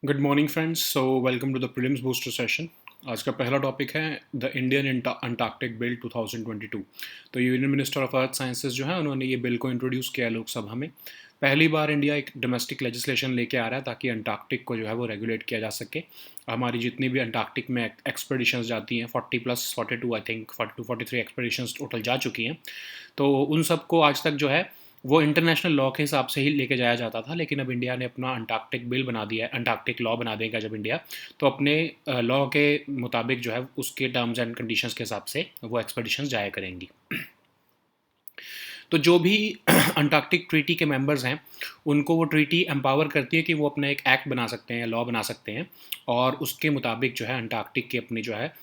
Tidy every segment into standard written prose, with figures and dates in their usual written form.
Good morning friends. So welcome to the prelims booster session. आज का पहला topic है द इंडियन अंटार्कटिक बिल 2022। तो union minister of earth sciences जो है उन्होंने ये बिल को इंट्रोड्यूस किया है लोकसभा में। पहली बार इंडिया एक डोमेस्टिक लेजिस्लेशन लेके आ रहा है ताकि अंटार्कटिक को जो है वो रेगुलेट किया जा सके। हमारी जितनी भी अंटार्कटिक में एक्सपेडिशंस जाती हैं 40+42 आई थिंक 42-43 एक्सपेडिशंस टोटल जा चुकी हैं। तो उन सबको आज तक जो है वो इंटरनेशनल लॉ के हिसाब से ही लेके जाया जाता था, लेकिन अब इंडिया ने अपना अंटार्कटिक बिल बना दिया है। अंटार्कटिक लॉ बना देगा जब इंडिया, तो अपने लॉ के मुताबिक जो है उसके टर्म्स एंड कंडीशंस के हिसाब से वो एक्सपेडिशंस जाया करेंगी। तो जो भी अंटार्कटिक ट्रीटी के मेंबर्स हैं उनको वो ट्रीटी एम्पावर करती है कि वो अपना एक एक्ट बना सकते हैं, लॉ बना सकते हैं, और उसके मुताबिक जो है अंटार्कटिक की अपनी जो है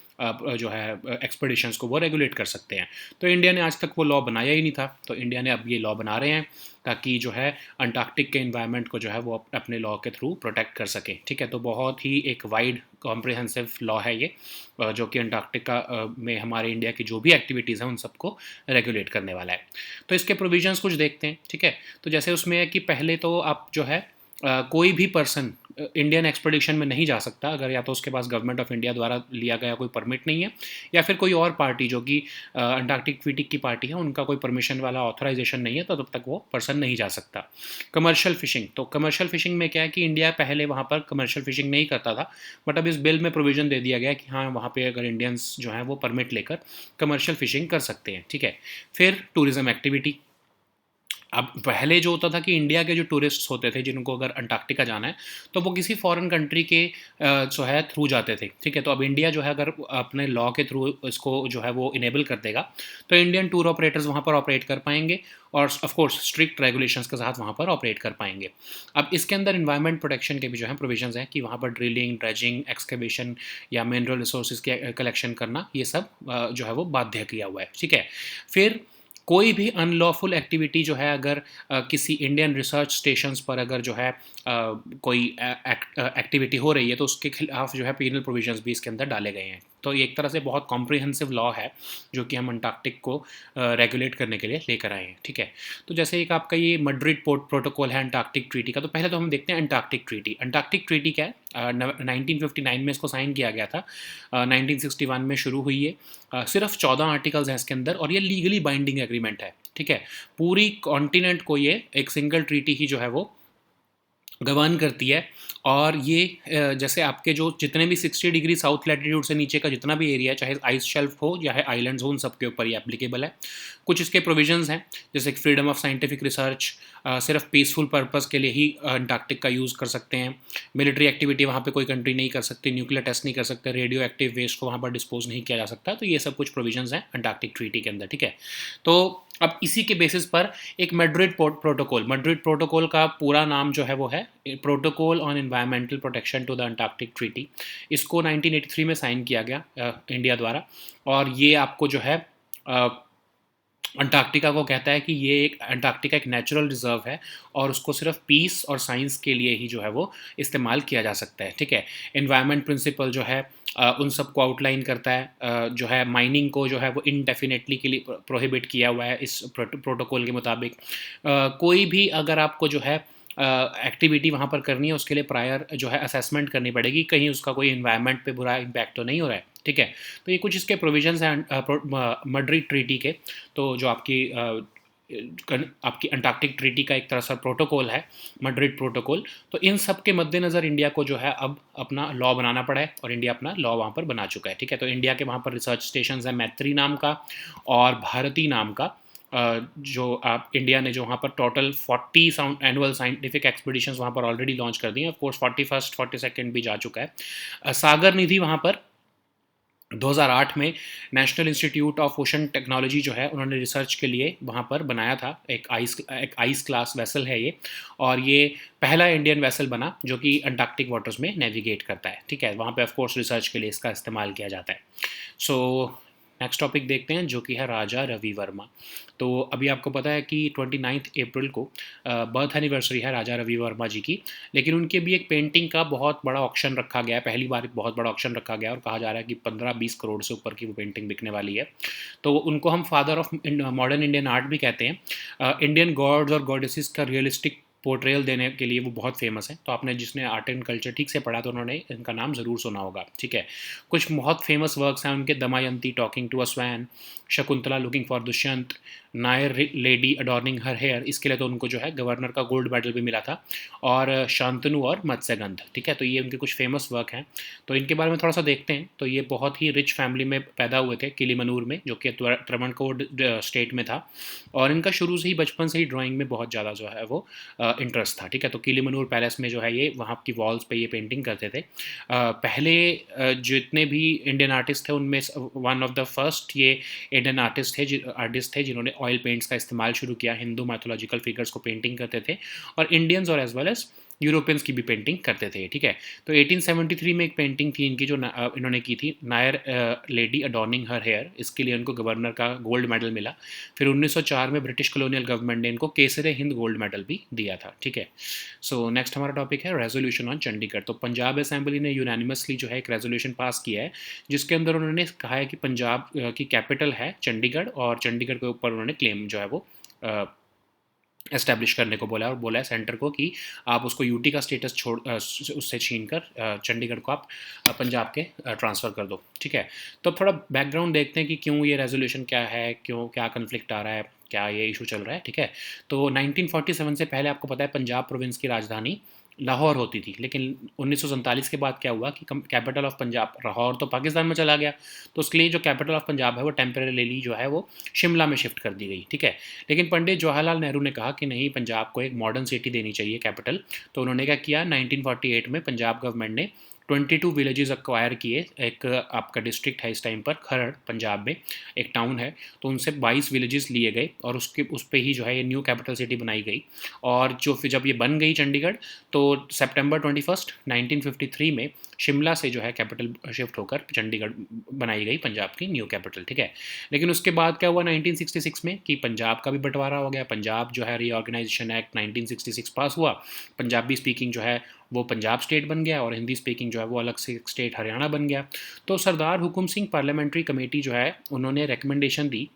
एक्सपेडिशंस को वो रेगुलेट कर सकते हैं। तो इंडिया ने आज तक वो लॉ बनाया ही नहीं था, तो इंडिया ने अब ये लॉ बना रहे हैं ताकि जो है अंटार्कटिक के इन्वायरमेंट को जो है वो अपने लॉ के थ्रू प्रोटेक्ट कर सकें। ठीक है, तो बहुत ही एक वाइड कॉम्प्रिहेंसिव लॉ है ये, जो कि अंटार्कटिका में हमारे इंडिया की जो भी एक्टिविटीज़ हैं उन सबको रेगुलेट करने वाला है। तो इसके प्रोविजंस कुछ देखते हैं। ठीक है, तो जैसे उसमें है कि पहले तो आप जो है कोई भी पर्सन इंडियन एक्सपेडिशन में नहीं जा सकता अगर या तो उसके पास गवर्नमेंट ऑफ इंडिया द्वारा लिया गया कोई परमिट नहीं है, या फिर कोई और पार्टी जो कि अंटार्कटिक ट्रीटी की पार्टी है उनका कोई परमिशन वाला ऑथराइजेशन नहीं है, तो तब तक वो पर्सन नहीं जा सकता। कमर्शियल फिशिंग, तो कमर्शियल फिशिंग में क्या है कि इंडिया पहले वहाँ पर कमर्शियल फिशिंग नहीं करता था, बट अब इस बिल में प्रोविजन दे दिया गया कि हाँ वहाँ पे अगर इंडियंस जो हैं वो परमिट लेकर कमर्शियल फिशिंग कर सकते हैं। ठीक है, फिर टूरिज़्म एक्टिविटी। अब पहले जो होता था कि इंडिया के जो टूरिस्ट्स होते थे जिनको अगर अंटार्कटिका जाना है तो वो किसी फॉरेन कंट्री के जो है थ्रू जाते थे। ठीक है, तो अब इंडिया जो है अगर अपने लॉ के थ्रू इसको जो है वो इनेबल कर देगा तो इंडियन टूर ऑपरेटर्स वहाँ पर ऑपरेट कर पाएंगे और ऑफ कोर्स स्ट्रिक्ट रेगुलेशंस के साथ वहाँ पर ऑपरेट कर पाएंगे। अब इसके अंदर इन्वायरमेंट प्रोटेक्शन के भी जो है प्रोविजंस हैं कि वहाँ पर ड्रिलिंग, ड्रेजिंग, एक्सकेवेशन या मिनरल रिसोर्सेज के कलेक्शन करना, ये सब जो है वो बाध्य किया हुआ है। ठीक है, फिर कोई भी अनलॉफुल एक्टिविटी जो है अगर किसी इंडियन रिसर्च स्टेशंस पर अगर जो है कोई एक्टिविटी हो रही है तो उसके खिलाफ जो है पीनल प्रोविजंस भी इसके अंदर डाले गए हैं। तो ये एक तरह से बहुत कॉम्प्रिहेंसिव लॉ है जो कि हम अंटार्कटिक को रेगुलेट करने के लिए लेकर आए हैं। ठीक है, तो जैसे एक आपका ये मैड्रिड प्रोटोकॉल है अंटार्कटिक ट्रीटी का, तो पहले तो हम देखते हैं अंटार्कटिक ट्रीटी। अंटार्कटिक ट्रीटी क्या है? 1959 में इसको साइन किया गया था, 1961 में शुरू हुई है। सिर्फ 14 आर्टिकल्स हैं इसके अंदर और ये लीगली बाइंडिंग एग्रीमेंट है। ठीक है, पूरी कॉन्टिनेंट को ये एक सिंगल ट्रीटी ही जो है वो गवर्न करती है। और ये जैसे आपके जो जितने भी 60 डिग्री साउथ लैटिट्यूड से नीचे का जितना भी एरिया है, चाहे आइस शेल्फ हो या आइलैंड्स हो, उन सब के ऊपर ये एप्लीकेबल है। कुछ इसके प्रोविजंस हैं जैसे फ्रीडम ऑफ साइंटिफिक रिसर्च, सिर्फ पीसफुल पर्पस के लिए ही अंटार्कटिक का यूज़ कर सकते हैं। मिलिट्री एक्टिविटी वहाँ पे कोई कंट्री नहीं कर सकती, न्यूक्लियर टेस्ट नहीं कर सकते, रेडियो एक्टिव वेस्ट को वहाँ पर डिस्पोज नहीं किया जा सकता। तो ये सब कुछ प्रोविजंस हैं अंटार्कटिक ट्रीटी के अंदर। ठीक है, तो अब इसी के बेसिस पर एक मैड्रिड प्रोटोकॉल का पूरा नाम जो है वो है protocol on environmental protection to the Antarctic treaty. इसको 1983 में साइन किया गया इंडिया द्वारा, और ये आपको जो है अंटार्कटिका को कहता है कि ये एक अंटार्कटिका एक नेचुरल रिजर्व है और उसको सिर्फ पीस और साइंस के लिए ही जो है वो इस्तेमाल किया जा सकता है। ठीक है, एनवायरनमेंट प्रिंसिपल जो है उन सबको आउटलाइन करता है। जो है माइनिंग को जो है वो इनडेफिनेटली के लिए प्रोहिबिट किया हुआ है इस प्रोटोकॉल के मुताबिक। कोई भी अगर आपको जो है एक्टिविटी वहाँ पर करनी है उसके लिए प्रायर जो है असेसमेंट करनी पड़ेगी, कहीं उसका कोई इन्वायरमेंट पे बुरा इम्पैक्ट तो नहीं हो रहा है। ठीक है, तो ये कुछ इसके प्रोविजंस हैं मैड्रिड ट्रीटी के। तो जो आपकी अंटार्कटिक ट्रीटी का एक तरह से प्रोटोकॉल है मैड्रिड प्रोटोकॉल। तो इन सब के मद्देनज़र इंडिया को जो है अब अपना लॉ बनाना पड़ा है और इंडिया अपना लॉ वहाँ पर बना चुका है। ठीक है, तो इंडिया के वहाँ पर रिसर्च स्टेशन है मैत्री नाम का और भारती नाम का। जो आप इंडिया ने जो वहाँ पर टोटल 40 एनुअल साइंटिफिक एक्सपीडिशंस वहाँ पर ऑलरेडी लॉन्च कर दी हैं। ऑफकोर्स 41st 42nd भी जा चुका है। सागर निधि वहाँ पर 2008 में national institute of ocean technology जो है उन्होंने रिसर्च के लिए वहाँ पर बनाया था। एक आइस क्लास वेसल है ये, और ये पहला इंडियन वेसल बना जो कि अंटार्कटिक वाटर्स में नेविगेट करता है। ठीक है, वहाँ पे ऑफ कोर्स रिसर्च के लिए इसका इस्तेमाल किया जाता है। सो नेक्स्ट टॉपिक देखते हैं जो कि है राजा रवि वर्मा। तो अभी आपको पता है कि 29 अप्रैल को बर्थ एनिवर्सरी है राजा रवि वर्मा जी की, लेकिन उनके भी एक पेंटिंग का बहुत बड़ा ऑक्शन रखा गया है। पहली बार एक बहुत बड़ा ऑक्शन रखा गया और कहा जा रहा है कि 15-20 करोड़ से ऊपर की वो पेंटिंग बिकने वाली है। तो उनको हम father of modern Indian art भी कहते हैं। इंडियन गॉड्स और गॉडेसेस का रियलिस्टिक पोर्ट्रेयल देने के लिए वो बहुत फेमस है। तो आपने जिसने आर्ट एंड कल्चर ठीक से पढ़ा तो उन्होंने इनका नाम ज़रूर सुना होगा, ठीक है। कुछ बहुत फेमस वर्क्स हैं उनके, Damayanti talking to a swan, Shakuntala looking for Dushyant, Nair lady adorning her hair, इसके लिए तो उनको जो है गवर्नर का गोल्ड मेडल भी मिला था, और शांतनु और मत्स्यगंध, ठीक है। तो ये उनके कुछ फेमस वर्क हैं। तो इनके बारे में थोड़ा सा देखते हैं। तो ये बहुत ही रिच फैमिली में पैदा हुए थे, किलीमनूर में, जो कि त्रावणकोर स्टेट में था, और इनका शुरू से ही बचपन से ही ड्राइंग में बहुत ज़्यादा जो है वो इंटरेस्ट था, ठीक है। तो किलीमनूर पैलेस में जो है ये वहाँ की वॉल्स पे ये पेंटिंग करते थे। पहले जितने भी इंडियन आर्टिस्ट थे उनमें वन ऑफ द फर्स्ट ये इंडियन आर्टिस्ट थे जिन्होंने ऑयल पेंट्स का इस्तेमाल शुरू किया, हिंदू मैथोलॉजिकल फिगर्स को पेंटिंग करते थे, और इंडियंस और एज वेल एज यूरोपियंस की भी पेंटिंग करते थे, ठीक है। तो 1873 में एक पेंटिंग थी इनकी जो इन्होंने की थी, Nair lady adorning her hair, इसके लिए उनको गवर्नर का गोल्ड मेडल मिला। फिर 1904 में ब्रिटिश कॉलोनियल गवर्नमेंट ने इनको केसरे हिंद गोल्ड मेडल भी दिया था, ठीक है। सो नेक्स्ट हमारा टॉपिक है रेजोल्यूशन ऑन चंडीगढ़। तो पंजाब असेंबली ने यूनानिमसली जो है एक रेजोल्यूशन पास किया है, जिसके अंदर उन्होंने कहा है कि पंजाब की कैपिटल है चंडीगढ़, और चंडीगढ़ के ऊपर उन्होंने क्लेम जो है वो एस्टैब्लिश करने को बोला है, और बोला है सेंटर को कि आप उसको यूटी का स्टेटस छोड़ उससे छीन कर चंडीगढ़ को आप पंजाब के ट्रांसफ़र कर दो, ठीक है। तो अब थोड़ा बैकग्राउंड देखते हैं कि क्यों ये रेजोल्यूशन क्या है, क्यों क्या कन्फ्लिक्ट आ रहा है, क्या ये इशू चल रहा है, ठीक है। तो 1947 से पहले आपको पता है पंजाब प्रोविंस की राजधानी लाहौर होती थी, लेकिन 1947 के बाद क्या हुआ कि कैपिटल ऑफ पंजाब, लाहौर तो पाकिस्तान में चला गया, तो उसके लिए जो कैपिटल ऑफ पंजाब है वो टेम्परेरीली जो है वो शिमला में शिफ्ट कर दी गई, ठीक है। लेकिन पंडित जवाहरलाल नेहरू ने कहा कि नहीं, पंजाब को एक मॉडर्न सिटी देनी चाहिए कैपिटल। तो उन्होंने क्या किया, 1948 में पंजाब गवर्नमेंट ने 22 विलेजेस एक्वायर किए। एक आपका डिस्ट्रिक्ट है इस टाइम पर खरड़, पंजाब में एक टाउन है, तो उनसे 22 विलेजेस लिए गए, और उस पर ही जो है ये न्यू कैपिटल सिटी बनाई गई। और जो फिर जब ये बन गई चंडीगढ़, तो सितंबर 21 1953 में शिमला से जो है कैपिटल शिफ्ट होकर चंडीगढ़ बनाई गई, पंजाब की न्यू कैपिटल, ठीक है। लेकिन उसके बाद क्या हुआ 1966 में कि पंजाब का भी बंटवारा हो गया। पंजाब जो है रीऑर्गेनाइजेशन एक्ट 1966 पास हुआ, पंजाबी स्पीकिंग जो है वो पंजाब स्टेट बन गया, और हिंदी स्पीकिंग जो है वो अलग से स्टेट हरियाणा बन गया। तो सरदार हुकुम सिंह पार्लियामेंट्री कमेटी जो है उन्होंने रिकमेंडेशन दी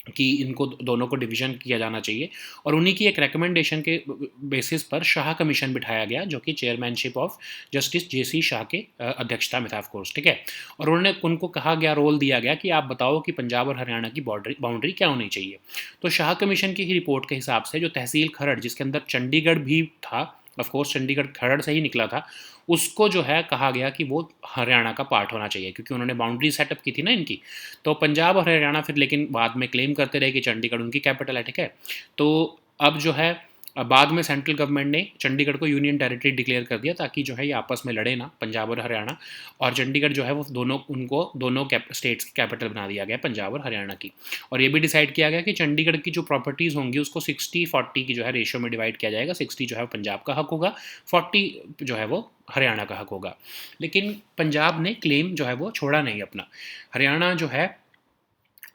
कि इनको दोनों को डिवीज़न किया जाना चाहिए, और उन्हीं की एक रिकमेंडेशन के बेसिस पर शाह कमीशन बिठाया गया, जो कि चेयरमैनशिप ऑफ जस्टिस जेसी शाह के अध्यक्षता में था, ऑफ कोर्स, ठीक है। और उन्होंने उनको कहा गया, रोल दिया गया कि आप बताओ कि पंजाब और हरियाणा की बाउंड्री क्या होनी चाहिए। तो शाह कमीशन की ही रिपोर्ट के हिसाब से जो तहसील खरड़, जिसके अंदर चंडीगढ़ भी था, ऑफ कोर्स चंडीगढ़ खरड़ से ही निकला था, उसको जो है कहा गया कि वो हरियाणा का पार्ट होना चाहिए, क्योंकि उन्होंने बाउंड्री सेटअप की थी ना इनकी। तो पंजाब और हरियाणा फिर लेकिन बाद में क्लेम करते रहे कि चंडीगढ़ उनकी कैपिटल है, ठीक है। तो अब जो है बाद में सेंट्रल गवर्नमेंट ने चंडीगढ़ को यूनियन टेरिटरी डिक्लेयर कर दिया, ताकि जो है ये आपस में लड़े ना, पंजाब और हरियाणा। और चंडीगढ़ जो है वो दोनों स्टेट्स की कैपिटल बना दिया गया, पंजाब और हरियाणा की। और ये भी डिसाइड किया गया कि चंडीगढ़ की जो प्रॉपर्टीज़ होंगी उसको 60-40 की जो है रेशियो में डिवाइड किया जाएगा। 60 जो है पंजाब का हक होगा, 40 जो है वो हरियाणा का हक होगा। लेकिन पंजाब ने क्लेम जो है वो छोड़ा नहीं अपना। हरियाणा जो है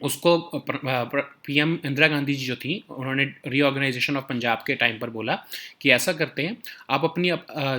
उसको पीएम इंदिरा गांधी जी जो थी, उन्होंने रीऑर्गेनाइजेशन ऑफ पंजाब के टाइम पर बोला कि ऐसा करते हैं, आप अपनी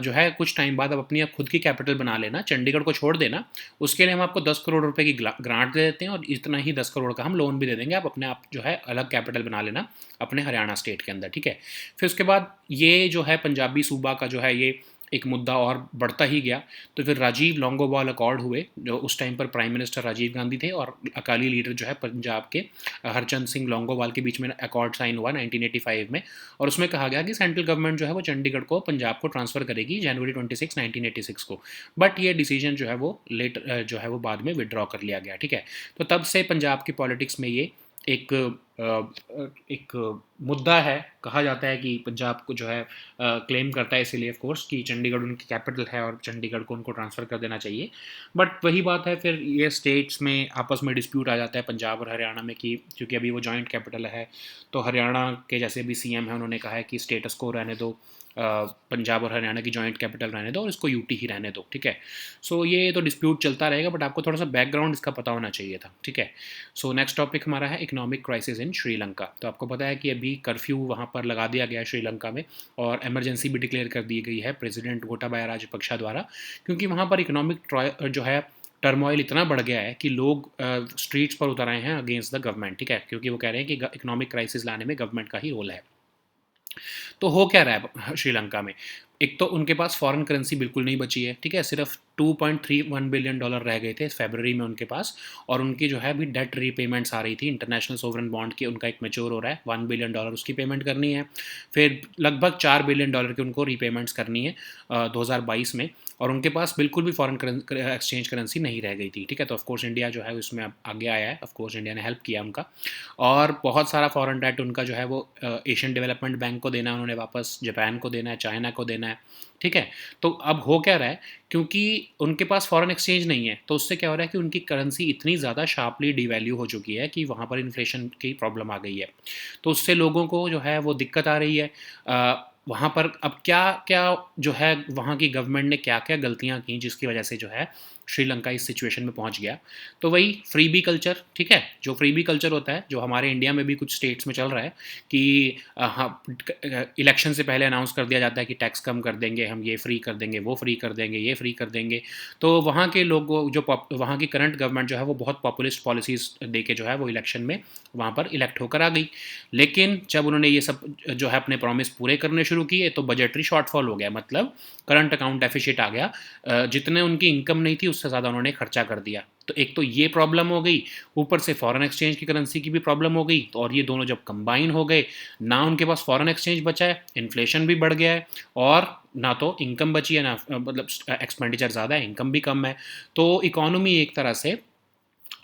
जो है कुछ टाइम बाद आप अपनी खुद की कैपिटल बना लेना, चंडीगढ़ को छोड़ देना, उसके लिए हम आपको 10 करोड़ रुपए की ग्रांट दे देते हैं, और इतना ही 10 करोड़ का हम लोन भी दे देंगे, आप अपने आप जो है अलग कैपिटल बना लेना अपने हरियाणा स्टेट के अंदर, ठीक है। फिर उसके बाद ये जो है पंजाबी सूबा का जो है ये एक मुद्दा और बढ़ता ही गया। तो फिर राजीव लॉन्गोवाल अकॉर्ड हुए, जो उस टाइम पर प्राइम मिनिस्टर राजीव गांधी थे, और अकाली लीडर जो है पंजाब के हरचंद सिंह लॉन्गोवाल के बीच में अकॉर्ड साइन हुआ 1985 में। और उसमें कहा गया कि सेंट्रल गवर्नमेंट जो है वो चंडीगढ़ को पंजाब को ट्रांसफ़र करेगी जनवरी 26 1986 को। बट ये डिसीजन जो है वो जो है वो बाद में विड्रॉ कर लिया गया, ठीक है। तो तब से पंजाब की पॉलिटिक्स में ये एक मुद्दा है। कहा जाता है कि पंजाब को जो है क्लेम करता है इसीलिए ऑफ कोर्स कि चंडीगढ़ उनकी कैपिटल है और चंडीगढ़ को उनको ट्रांसफ़र कर देना चाहिए। बट वही बात है, फिर ये स्टेट्स में आपस में डिस्प्यूट आ जाता है पंजाब और हरियाणा में कि क्योंकि अभी वो जॉइंट कैपिटल है, तो हरियाणा के जैसे भी सीएम है उन्होंने कहा है कि स्टेटस को रहने दो, पंजाब और हरियाणा की जॉइंट कैपिटल रहने दो और इसको यूटी ही रहने दो, ठीक है। सो ये तो डिस्प्यूट चलता रहेगा, बट आपको थोड़ा सा बैकग्राउंड इसका पता होना चाहिए था, ठीक है। सो नेक्स्ट टॉपिक हमारा है इकोनॉमिक क्राइसिस इन श्रीलंका। तो आपको पता है कि अभी कर्फ्यू वहाँ पर लगा दिया गया है श्रीलंका में, और एमरजेंसी भी डिक्लेयर कर दी गई है प्रेसिडेंट गोटाबाया राजपक्षा द्वारा, क्योंकि वहाँ पर इकोनॉमिक जो है टर्मोइल इतना बढ़ गया है कि लोग स्ट्रीट्स पर उतर आए हैं अगेंस्ट द गवर्नमेंट, ठीक है, क्योंकि वो कह रहे हैं कि इकोनॉमिक क्राइसिस लाने में गवर्नमेंट का ही रोल है। तो हो क्या रहा है श्रीलंका में, एक तो उनके पास फॉरेन करेंसी बिल्कुल नहीं बची है, ठीक है, सिर्फ $2.31 बिलियन रह गए थे फरवरी में उनके पास, और उनकी जो है अभी डेट रीपेमेंट्स आ रही थी, इंटरनेशनल सोवरेन बॉन्ड की उनका एक मैच्योर हो रहा है, $1 बिलियन उसकी पेमेंट करनी है, फिर लगभग $4 बिलियन की उनको रीपेमेंट्स करनी है 2022 में, और उनके पास बिल्कुल भी फॉरेन एक्सचेंज करेंसी नहीं रह गई थी, ठीक है। तो ऑफकोर्स इंडिया जो है उसमें आगे आया है, ऑफकोर्स इंडिया ने हेल्प किया उनका, और बहुत सारा फॉरेन डेट उनका जो है वो एशियन डेवलपमेंट बैंक को देना है उन्होंने वापस, जापान को देना है, चाइना को देना है, ठीक है। तो अब हो क्या रहा है, क्योंकि उनके पास फॉरेन एक्सचेंज नहीं है, तो उससे क्या हो रहा है कि उनकी करेंसी इतनी ज़्यादा शार्पली डिवैल्यू हो चुकी है कि वहाँ पर इन्फ्लेशन की प्रॉब्लम आ गई है, तो उससे लोगों को जो है वो दिक्कत आ रही है। वहाँ पर अब क्या क्या जो है वहाँ की गवर्नमेंट ने क्या क्या गलतियाँ की जिसकी वजह से जो है श्रीलंका इस सिचुएशन में पहुंच गया। तो वही फ्रीबी कल्चर, ठीक है, जो फ्रीबी कल्चर होता है, जो हमारे इंडिया में भी कुछ स्टेट्स में चल रहा है कि हाँ, इलेक्शन से पहले अनाउंस कर दिया जाता है कि टैक्स कम कर देंगे, हम ये फ्री कर देंगे, वो फ्री कर देंगे, ये फ्री कर देंगे। तो वहाँ के लोगों जो वहाँ की करंट गवर्नमेंट जो है वो बहुत पॉपुलिस्ट पॉलिसीज़ दे के जो है वो इलेक्शन में वहाँ पर इलेक्ट होकर आ गई। लेकिन जब उन्होंने ये सब जो है अपने प्रॉमिस पूरे करने शुरू किए तो बजटरी शॉर्टफॉल हो गया, मतलब करंट अकाउंट डेफिसिट आ गया, जितने उनकी इनकम नहीं थी उससे ज़्यादा उन्होंने खर्चा कर दिया। तो एक तो ये प्रॉब्लम हो गई, ऊपर से फॉरेन एक्सचेंज की करेंसी की भी प्रॉब्लम हो गई, तो और ये दोनों जब कंबाइन हो गए, ना उनके पास फॉरेन एक्सचेंज बचा है, इन्फ्लेशन भी बढ़ गया है, और ना तो इनकम बची है, ना मतलब एक्सपेंडिचर ज़्यादा है, इनकम भी कम है। तो इकोनॉमी एक तरह से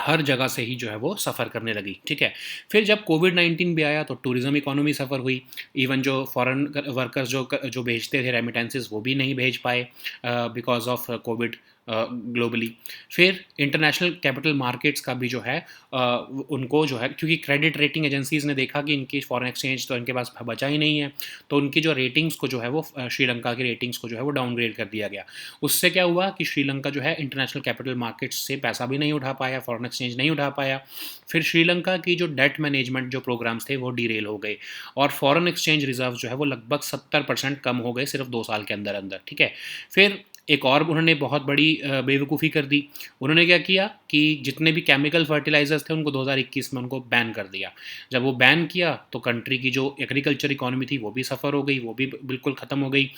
हर जगह से ही जो है वो सफ़र करने लगी, ठीक है। फिर जब कोविड-19 भी आया तो टूरिज़्म इकोनॉमी सफ़र हुई, इवन जो फॉरेन वर्कर्स जो भेजते थे रेमिटेंसेस वो भी नहीं भेज पाए बिकॉज ऑफ कोविड ग्लोबली। फिर इंटरनेशनल कैपिटल मार्केट्स का भी जो है उनको जो है, क्योंकि क्रेडिट रेटिंग एजेंसीज़ ने देखा कि इनकी फॉरेन एक्सचेंज तो इनके पास बचा ही नहीं है, तो उनकी जो रेटिंग्स को जो है वो श्रीलंका की रेटिंग्स को जो है वो डाउनग्रेड कर दिया गया। उससे क्या हुआ कि श्रीलंका जो है इंटरनेशनल कैपिटल मार्केट्स से पैसा भी नहीं उठा पाया, फॉरेन एक्सचेंज नहीं उठा पाया। फिर श्रीलंका की जो डेट मैनेजमेंट जो प्रोग्राम्स थे वो डीरेल हो गए, और फॉरेन एक्सचेंज रिजर्व जो है वो लगभग 70% कम हो गए सिर्फ 2 साल के अंदर अंदर, ठीक है। फिर एक और उन्होंने बहुत बड़ी बेवकूफ़ी कर दी। उन्होंने क्या किया कि जितने भी केमिकल फर्टिलाइजर्स थे उनको 2021 में उनको बैन कर दिया। जब वो बैन किया तो कंट्री की जो एग्रीकल्चर इकोनॉमी थी वो भी सफ़र हो गई, वो भी बिल्कुल ख़त्म हो गई।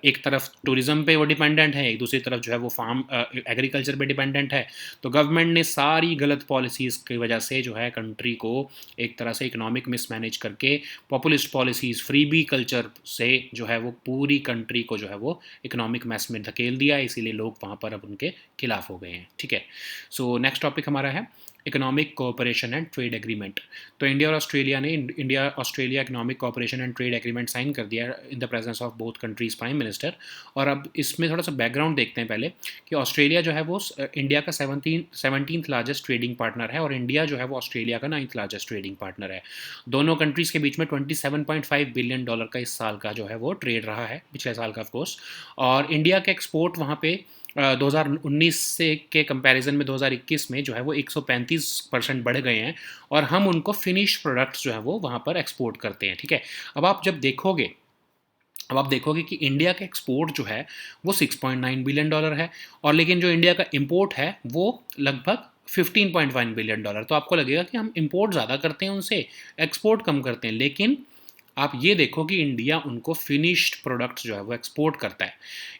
एक तरफ टूरिज़्म पे वो डिपेंडेंट है, एक दूसरी तरफ जो है वो फार्म एग्रीकल्चर पे डिपेंडेंट है। तो गवर्नमेंट ने सारी गलत पॉलिसीज़ की वजह से जो है कंट्री को एक तरह से इकोनॉमिक मिसमैनेज करके, पॉपुलिस्ट पॉलिसीज़, फ्रीबी कल्चर से जो है वो पूरी कंट्री को जो है वो इकोनॉमिक मैस में धकेल दिया, इसीलिए लोग वहाँ पर अब उनके खिलाफ हो गए हैं, ठीक है। सो नेक्स्ट टॉपिक हमारा है economic cooperation and trade agreement. तो इंडिया और ऑस्ट्रेलिया ने India Australia economic cooperation and trade agreement sign कर दिया in the presence of both countries prime minister. और अब इसमें थोड़ा सा बैकग्राउंड देखते हैं पहले कि ऑस्ट्रेलिया जो है वो इंडिया का 17th लार्जेस्ट ट्रेडिंग पार्टनर है, और इंडिया जो है वो ऑस्ट्रेलिया का 9th लार्जेस्ट ट्रेडिंग पार्टनर है। दोनों कंट्रीज़ के बीच में $27.5 बिलियन का इस साल का जो है वो ट्रेड रहा है, पिछले साल का ऑफकोर्स। और इंडिया के एक्सपोर्ट वहाँ पे 2019 से के कंपैरिजन में 2021 में जो है वो 135% बढ़ गए हैं, और हम उनको फिनिश प्रोडक्ट्स जो है वो वहाँ पर एक्सपोर्ट करते हैं, ठीक है। अब आप देखोगे कि इंडिया का एक्सपोर्ट जो है वो $6.9 बिलियन है, और लेकिन जो इंडिया का इम्पोर्ट है वो लगभग $15.1 बिलियन। तो आपको लगेगा कि हम इम्पोर्ट ज़्यादा करते हैं उनसे, एक्सपोर्ट कम करते हैं, लेकिन आप ये देखो कि इंडिया उनको फिनिश्ड प्रोडक्ट्स जो है वो एक्सपोर्ट करता है।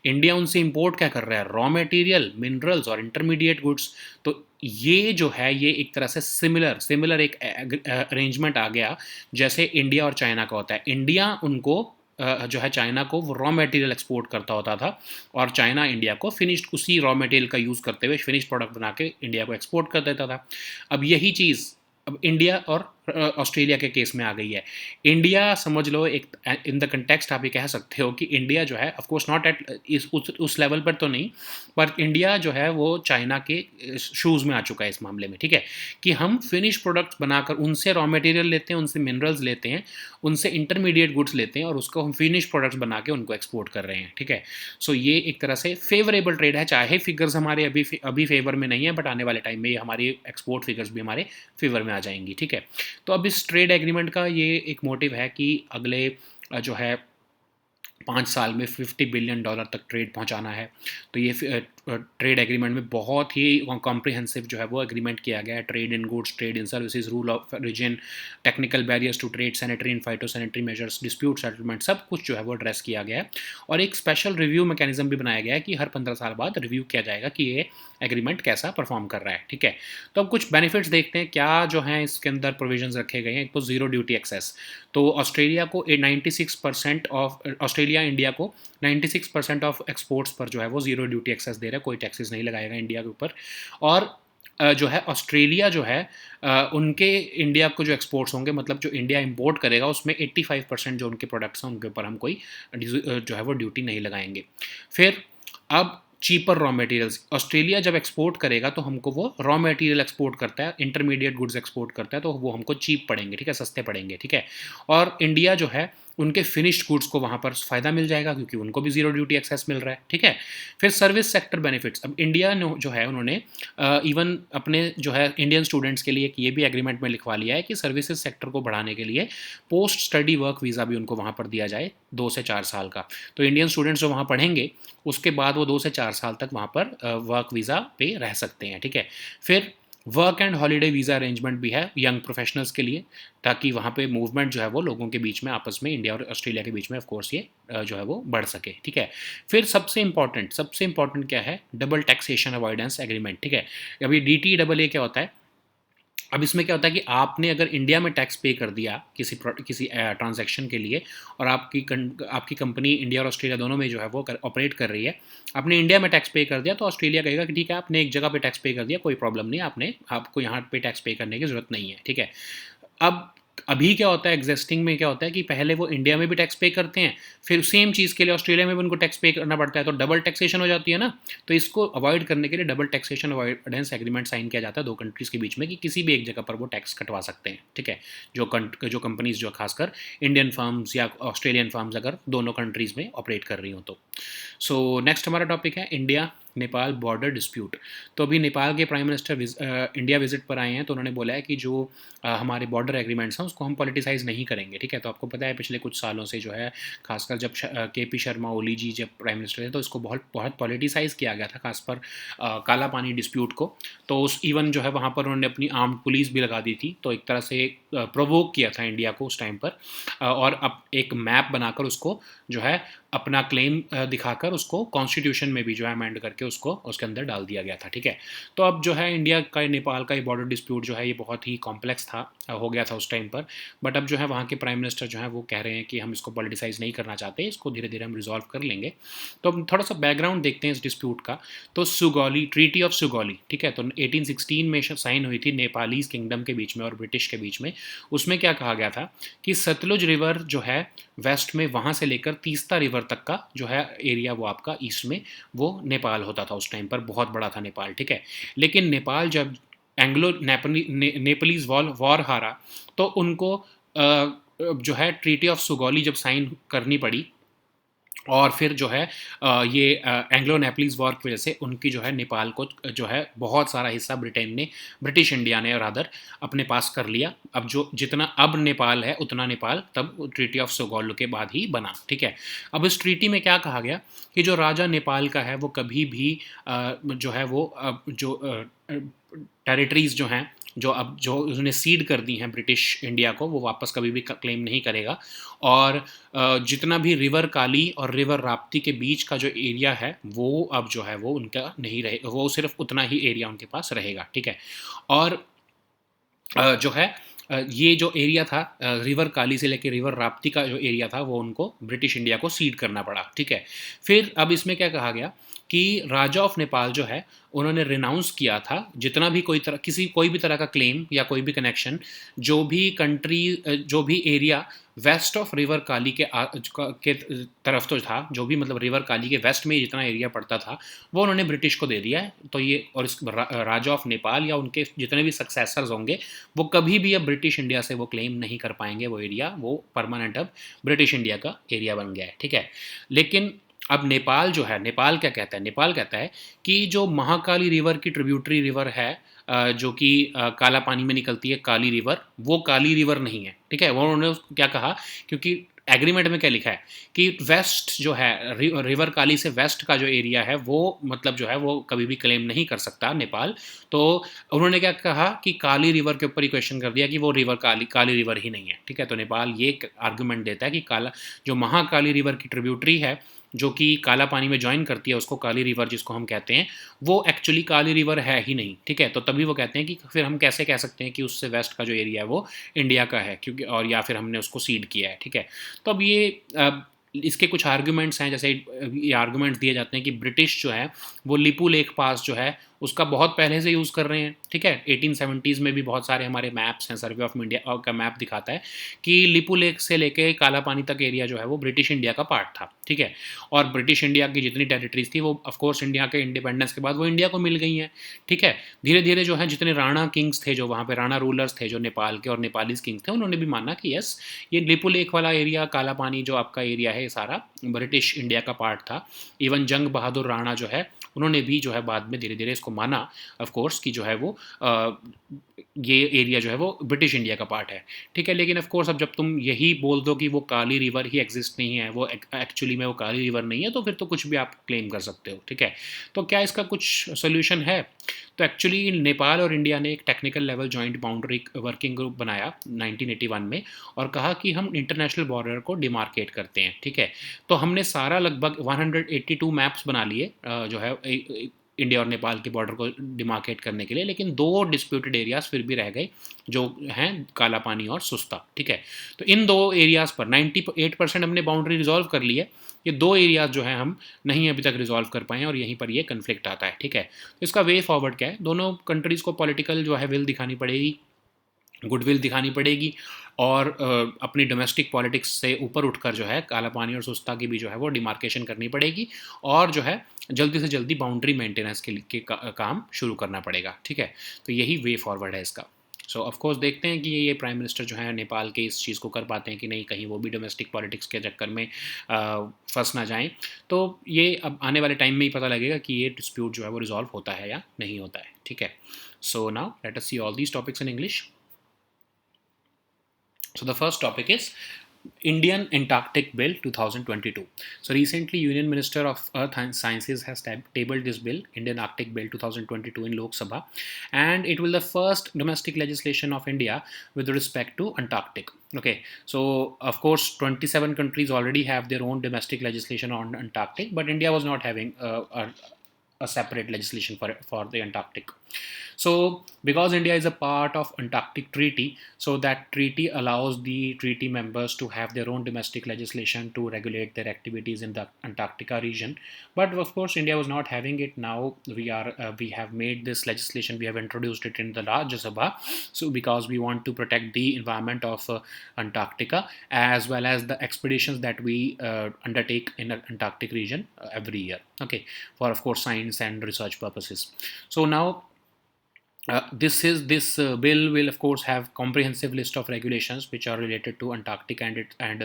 इंडिया उनसे इंपोर्ट क्या कर रहा है, रॉ मटेरियल, मिनरल्स और इंटरमीडिएट गुड्स। तो ये जो है ये एक तरह से सिमिलर एक अरेंजमेंट आ गया जैसे इंडिया और चाइना का होता है। इंडिया उनको जो है चाइना को वो रॉ मटेरियल एक्सपोर्ट करता होता था, और चाइना इंडिया को फिनिश्ड उसी रॉ मटेरियल का यूज़ करते हुए फिनिश्ड प्रोडक्ट बना के इंडिया को एक्सपोर्ट कर देता था। अब यही चीज़ अब इंडिया और ऑस्ट्रेलिया के केस में आ गई है। इंडिया समझ लो एक इन द कंटेक्स्ट आप ये कह सकते हो कि इंडिया जो है ऑफ कोर्स नॉट एट उस लेवल पर तो नहीं, पर इंडिया जो है वो चाइना के शूज़ में आ चुका है इस मामले में, ठीक है, कि हम फिनिश प्रोडक्ट्स बनाकर उनसे रॉ मटेरियल लेते हैं, उनसे मिनरल्स लेते हैं, उनसे इंटरमीडिएट गुड्स लेते हैं, और उसको हम फिनिश प्रोडक्ट्स बना के उनको एक्सपोर्ट कर रहे हैं, ठीक है। सो ये एक तरह से फेवरेबल ट्रेड है, चाहे फिगर्स हमारे अभी फेवर में नहीं है, बट आने वाले टाइम में ये हमारी एक्सपोर्ट फिगर्स भी हमारे फेवर में आ जाएंगी, ठीक है। तो अब इस ट्रेड एग्रीमेंट का ये एक मोटिव है कि अगले जो है 5 साल में $50 बिलियन तक ट्रेड पहुंचाना है। तो ये ट्रेड एग्रीमेंट में बहुत ही कॉम्प्रिहेंसिव जो है वो एग्रीमेंट किया गया है। Trade in goods, trade in services, rule of reason, technical barriers to trade, sanitary and phytosanitary measures, dispute settlement, सब कुछ जो है वो एड्रेस किया गया है। और एक स्पेशल रिव्यू मैकेनिज्म भी बनाया गया है कि हर 15 साल बाद रिव्यू किया जाएगा कि ये एग्रीमेंट कैसा परफॉर्म कर रहा है, ठीक है। तो अब कुछ बेनिफिट्स देखते हैं क्या जो है इसके अंदर प्रोविजंस रखे गए हैं। एक तो जीरो ड्यूटी एक्सेस, तो ऑस्ट्रेलिया को 96% ऑफ, ऑस्ट्रेलिया इंडिया को 96% ऑफ एक्सपोर्ट्स पर जो है वो जीरो ड्यूटी एक्सेस दे रहा है, कोई टैक्सेस नहीं लगाएगा इंडिया के ऊपर। और जो है ऑस्ट्रेलिया जो है उनके इंडिया को जो एक्सपोर्ट्स होंगे, मतलब जो इंडिया इंपोर्ट करेगा उसमें 85% जो उनके प्रोडक्ट्स हैं उनके ऊपर हम कोई जो है वो ड्यूटी नहीं लगाएंगे। फिर अब चीपर रॉ मटेरियल्स, ऑस्ट्रेलिया जब एक्सपोर्ट करेगा तो हमको वो रॉ मटेरियल एक्सपोर्ट करता है, इंटरमीडिएट गुड्स एक्सपोर्ट करता है, तो वो हमको चीप पड़ेंगे, ठीक है, सस्ते पड़ेंगे, ठीक है। और इंडिया जो है उनके फिनिश्ड गुड्स को वहाँ पर फ़ायदा मिल जाएगा क्योंकि उनको भी जीरो ड्यूटी एक्सेस मिल रहा है, ठीक है। फिर सर्विस सेक्टर बेनिफिट्स, अब इंडिया ने जो है उन्होंने इवन अपने जो है इंडियन स्टूडेंट्स के लिए ये भी एग्रीमेंट में लिखवा लिया है कि सर्विसेज सेक्टर को बढ़ाने के लिए पोस्ट स्टडी वर्क वीज़ा भी उनको वहाँ पर दिया जाए 2 से 4 साल का। तो इंडियन स्टूडेंट्स जो वहाँ पढ़ेंगे उसके बाद वो 2 से 4 साल तक वहाँ पर वर्क वीज़ा पे रह सकते हैं, ठीक है। फिर work and holiday visa arrangement भी है यंग प्रोफेशनल्स के लिए, ताकि वहाँ पे मूवमेंट जो है वो लोगों के बीच में आपस में, इंडिया और ऑस्ट्रेलिया के बीच में ऑफ कोर्स ये जो है वो बढ़ सके, ठीक है। फिर सबसे इंपॉर्टेंट क्या है, डबल टैक्सेशन अवॉइडेंस एग्रीमेंट, ठीक है। अभी DTA क्या होता है, अब इसमें क्या होता है कि आपने अगर इंडिया में टैक्स पे कर दिया किसी ट्रांजैक्शन के लिए, और आपकी कंपनी इंडिया और ऑस्ट्रेलिया दोनों में जो है वो ऑपरेट कर रही है, आपने इंडिया में टैक्स पे कर दिया तो ऑस्ट्रेलिया कहेगा कि ठीक है आपने एक जगह पे टैक्स पे कर दिया, कोई प्रॉब्लम नहीं, आपको यहाँ पे टैक्स पे करने की ज़रूरत नहीं है, ठीक है। अब अभी क्या होता है, एग्जिस्टिंग में क्या होता है कि पहले वो इंडिया में भी टैक्स पे करते हैं, फिर सेम चीज़ के लिए ऑस्ट्रेलिया में भी उनको टैक्स पे करना पड़ता है, तो डबल टैक्सेशन हो जाती है ना। तो इसको अवॉइड करने के लिए double taxation avoidance agreement sign किया जाता है 2 कंट्रीज़ के बीच में कि किसी भी एक जगह पर वो टैक्स कटवा सकते हैं, ठीक है। जो कंपनीज जो खासकर इंडियन फर्म्स या ऑस्ट्रेलियन फर्म्स अगर दोनों कंट्रीज़ में ऑपरेट कर रही हो तो। सो नेक्स्ट हमारा टॉपिक है इंडिया नेपाल बॉर्डर डिस्प्यूट। तो अभी नेपाल के प्राइम मिनिस्टर इंडिया विजिट पर आए हैं, तो उन्होंने बोला है कि जो हमारे बॉर्डर एग्रीमेंट्स हैं उसको हम पॉलिटिसाइज़ नहीं करेंगे, ठीक है। तो आपको पता है पिछले कुछ सालों से जो है, खासकर जब KP शर्मा ओली जी जब प्राइम मिनिस्टर थे तो इसको बहुत बहुत पॉलिटिसाइज़ किया गया था, खासकर काला पानी डिस्प्यूट को। तो उस इवन जो है वहाँ पर उन्होंने अपनी आर्म्ड पुलिस भी लगा दी थी, तो एक तरह से प्रोवोक किया था इंडिया को उस टाइम पर। और अब एक मैप बनाकर उसको जो है अपना क्लेम दिखाकर उसको कॉन्स्टिट्यूशन में भी जो है अमेंड करके उसको उसके अंदर डाल दिया गया था, ठीक है। तो अब जो है इंडिया का नेपाल का ये बॉर्डर डिस्प्यूट जो है ये बहुत ही कॉम्प्लेक्स हो गया था उस टाइम पर। बट अब जो है वहाँ के प्राइम मिनिस्टर जो है वो कह रहे हैं कि हम इसको पॉलिटिसाइज़ नहीं करना चाहते, इसको धीरे धीरे हम रिजॉल्व कर लेंगे। तो अब थोड़ा सा बैकग्राउंड देखते हैं इस डिस्प्यूट का। तो सुगौली, ट्रीटी ऑफ सुगौली, ठीक है, तो 1816 में साइन हुई थी नेपालीज किंगडम के बीच में और ब्रिटिश के बीच में। उसमें क्या कहा गया था कि सतलुज रिवर जो है वेस्ट में, वहाँ से लेकर तीस्ता रिवर तक का जो है एरिया वो आपका ईस्ट में वो नेपाल होता था उस टाइम पर, बहुत बड़ा था नेपाल, ठीक है। लेकिन नेपाल जब एंग्लो नेपालीज वॉर हारा तो उनको जो है ट्रीटी ऑफ सुगौली जब साइन करनी पड़ी, और फिर जो है ये एंग्लो नेपलीज वॉर की वजह से उनकी जो है नेपाल को जो है बहुत सारा हिस्सा ब्रिटिश इंडिया ने रादर अपने पास कर लिया। अब जो जितना अब नेपाल है उतना नेपाल तब ट्रीटी ऑफ सोगोल के बाद ही बना, ठीक है। अब इस ट्रीटी में क्या कहा गया कि जो राजा नेपाल का है वो कभी भी जो है वो जो टेरिटरीज जो हैं जो उसने सीड कर दी हैं ब्रिटिश इंडिया को, वो वापस कभी भी क्लेम नहीं करेगा। और जितना भी रिवर काली और रिवर राप्ती के बीच का जो एरिया है वो अब जो है वो उनका नहीं रहे, वो सिर्फ उतना ही एरिया उनके पास रहेगा, ठीक है। और जो है ये जो एरिया था रिवर काली से लेकर रिवर राप्ती का जो एरिया था वो उनको ब्रिटिश इंडिया को सीड करना पड़ा, ठीक है। फिर अब इसमें क्या कहा गया कि राजा ऑफ नेपाल जो है उन्होंने रिनाउंस किया था जितना भी कोई भी तरह का क्लेम या कोई भी कनेक्शन, जो भी एरिया वेस्ट ऑफ रिवर काली के तरफ तो था, जो भी मतलब रिवर काली के वेस्ट में जितना एरिया पड़ता था वो उन्होंने ब्रिटिश को दे दिया है। तो ये और इस राजा ऑफ नेपाल या उनके जितने भी सक्सेसर्स होंगे वो कभी भी अब ब्रिटिश इंडिया से वो क्लेम नहीं कर पाएंगे, वो एरिया वो परमानेंट अब ब्रिटिश इंडिया का एरिया बन गया है, ठीक है। लेकिन अब नेपाल जो है, नेपाल क्या कहता है, नेपाल कहता है कि जो महाकाली रिवर की ट्रिब्यूटरी रिवर है जो कि काला पानी में निकलती है काली रिवर, वो काली रिवर नहीं है, ठीक है। वो उन्होंने क्या कहा, क्योंकि एग्रीमेंट में क्या लिखा है कि वेस्ट जो है रिवर काली से वेस्ट का जो एरिया है वो मतलब जो है वो कभी भी क्लेम नहीं कर सकता नेपाल। तो उन्होंने क्या कहा कि काली रिवर के ऊपर ही क्वेश्चन कर दिया कि वो रिवर काली रिवर ही नहीं है, ठीक है। तो नेपाल ये आर्गूमेंट देता है कि काला जो महाकाली रिवर की ट्रिब्यूटरी है जो कि काला पानी में ज्वाइन करती है उसको काली रिवर जिसको हम कहते हैं, वो एक्चुअली काली रिवर है ही नहीं, ठीक है। तो तभी वो कहते हैं कि फिर हम कैसे कह सकते हैं कि उससे वेस्ट का जो एरिया है वो इंडिया का है, क्योंकि और या फिर हमने उसको सीड किया है, ठीक है। तो अब ये इसके कुछ आर्गूमेंट्स हैं, जैसे ये आर्गूमेंट्स दिए जाते हैं कि ब्रिटिश जो है वो लिपू लेक पास जो है उसका बहुत पहले से यूज़ कर रहे हैं, ठीक है। 1870s में भी बहुत सारे हमारे मैप्स हैं, सर्वे ऑफ इंडिया का मैप दिखाता है कि लिपू लेक से लेके काला पानी तक एरिया जो है वो ब्रिटिश इंडिया का पार्ट था, ठीक है। और ब्रिटिश इंडिया की जितनी टेरिटरीज थी वो ऑफकोर्स इंडिया के इंडिपेंडेंस के बाद वो इंडिया को मिल गई हैं, ठीक है। धीरे धीरे जो है जितने राणा किंग्स थे, जो वहाँ पे राणा रूलर्स थे जो नेपाल के और नेपालीज किंग्स थे, उन्होंने भी माना कि यस ये लिपू लेक वाला एरिया काला पानी जो आपका एरिया है ये सारा ब्रिटिश इंडिया का पार्ट था। इवन जंग बहादुर राणा जो है उन्होंने भी जो है बाद में धीरे धीरे इसको माना ऑफ कोर्स कि जो है वो ये एरिया जो है वो ब्रिटिश इंडिया का पार्ट है, ठीक है। लेकिन ऑफ कोर्स अब जब तुम यही बोल दो कि वो काली रिवर ही एग्जिस्ट नहीं है, वो एक्चुअली में वो काली रिवर नहीं है, तो फिर तो कुछ भी आप क्लेम कर सकते हो, ठीक है। तो क्या इसका कुछ सोल्यूशन है? तो एक्चुअली नेपाल और इंडिया ने एक technical level joint boundary working group बनाया 1981 में और कहा कि हम इंटरनेशनल बॉर्डर को डिमार्केट करते हैं, ठीक है। तो हमने सारा लगभग 182 मैप्स बना लिए जो है इंडिया और नेपाल के बॉर्डर को डिमार्केट करने के लिए, लेकिन दो डिस्प्यूटेड एरियाज फिर भी रह गए जो हैं काला पानी और सुस्ता, ठीक है। तो इन दो एरियाज़ पर 98% हमने बाउंड्री रिजॉल्व कर ली है। ये दो एरियाज जो हैं हम नहीं अभी तक रिजॉल्व कर पाए हैं और यहीं पर ये कन्फ्लिक्ट आता है, ठीक है। तो इसका वे फॉरवर्ड क्या है? दोनों कंट्रीज़ को पॉलिटिकल जो है विल दिखानी पड़ेगी, गुडविल दिखानी पड़ेगी और अपनी डोमेस्टिक पॉलिटिक्स से ऊपर उठकर जो है काला पानी और सुस्ता की भी जो है वो डिमार्केशन करनी पड़ेगी और जो है जल्दी से जल्दी बाउंड्री मेंटेनेंस के काम शुरू करना पड़ेगा, ठीक है। तो यही वे फॉरवर्ड है इसका। सो ऑफ कोर्स देखते हैं कि ये प्राइम मिनिस्टर जो है नेपाल के इस चीज़ को कर पाते हैं कि नहीं, कहीं वो भी डोमेस्टिक पॉलिटिक्स के चक्कर में फंस ना जाएं। तो ये अब आने वाले टाइम में ही पता लगेगा कि ये डिस्प्यूट जो है वो रिजॉल्व होता है या नहीं होता है, ठीक है। So now let us see all these topics in English. So the first topic is Indian Antarctic Bill 2022. So recently Union Minister of Earth and Sciences has tabled this bill, Indian Arctic Bill 2022 in Lok Sabha, and it will the first domestic legislation of India with respect to Antarctic. Okay, so of course 27 countries already have their own domestic legislation on Antarctic, but India was not having a separate legislation for the Antarctic. So because India is a part of Antarctic Treaty, so that treaty allows the treaty members to have their own domestic legislation to regulate their activities in the Antarctica region. But of course India was not having it. Now we have made this legislation, we have introduced it in the Rajya Sabha, so because we want to protect the environment of Antarctica as well as the expeditions that we undertake in the Antarctic region every year, okay, for of course science and research purposes. So now this bill will of course have comprehensive list of regulations which are related to Antarctic and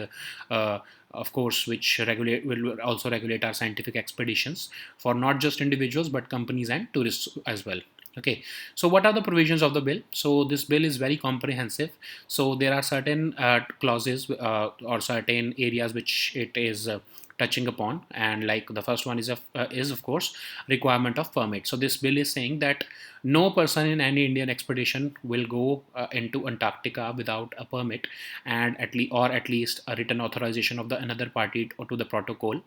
of course which will also regulate our scientific expeditions for not just individuals but companies and tourists as well. Okay, so what are the provisions of the bill? So this bill is very comprehensive. So there are certain clauses or certain areas which it is touching upon, and like the first one is of course requirement of permit. So this bill is saying that no person in any Indian expedition will go into Antarctica without a permit and at least a written authorization of the another party to the protocol.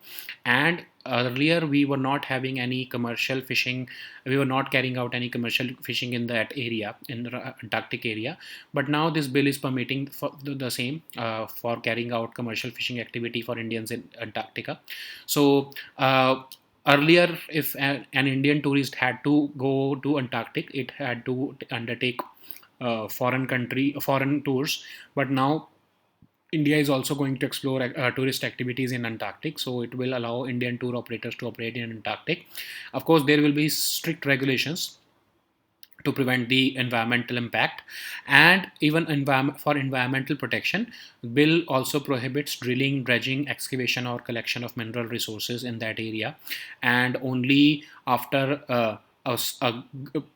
And earlier we were not having any commercial fishing, we were not carrying out any commercial fishing in that area, in the Antarctic area, but now this bill is permitting for the same for carrying out commercial fishing activity for Indians in Antarctica. So earlier if an Indian tourist had to go to Antarctic, it had to undertake foreign tours, but now India is also going to explore tourist activities in Antarctic, so it will allow Indian tour operators to operate in Antarctic. Of course, there will be strict regulations to prevent the environmental impact, and even for environmental protection, bill also prohibits drilling, dredging, excavation or collection of mineral resources in that area, and only after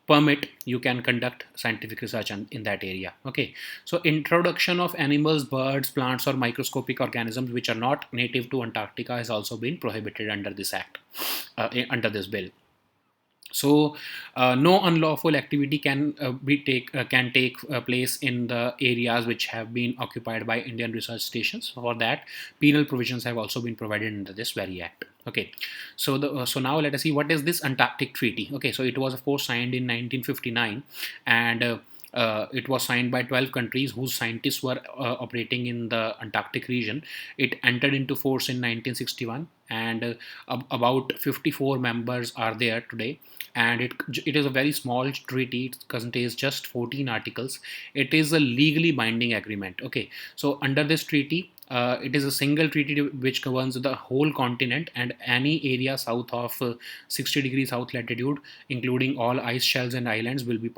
permit, you can conduct scientific research in that area. Okay, so introduction of animals, birds, plants, or microscopic organisms which are not native to Antarctica has also been prohibited under this act, under this bill. So no unlawful activity can take place in the areas which have been occupied by Indian research stations. For that, penal provisions have also been provided under this very act. Okay, so now let us see what is this Antarctic Treaty. Okay, so it was of course signed in 1959, and it was signed by 12 countries whose scientists were operating in the Antarctic region. It entered into force in 1961, and about 54 members are there today. And it is a very small treaty. It contains just 14 articles. It is a legally binding agreement. Okay, so under this treaty, it is a single treaty which governs the whole continent and any area south of 60 degrees south latitude, including all ice shelves and islands, will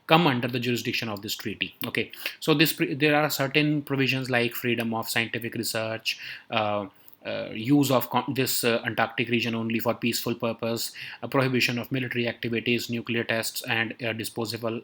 come under the jurisdiction of this treaty. Okay, so there are certain provisions like freedom of scientific research, use of this Antarctic region only for peaceful purpose, a prohibition of military activities, nuclear tests, and disposal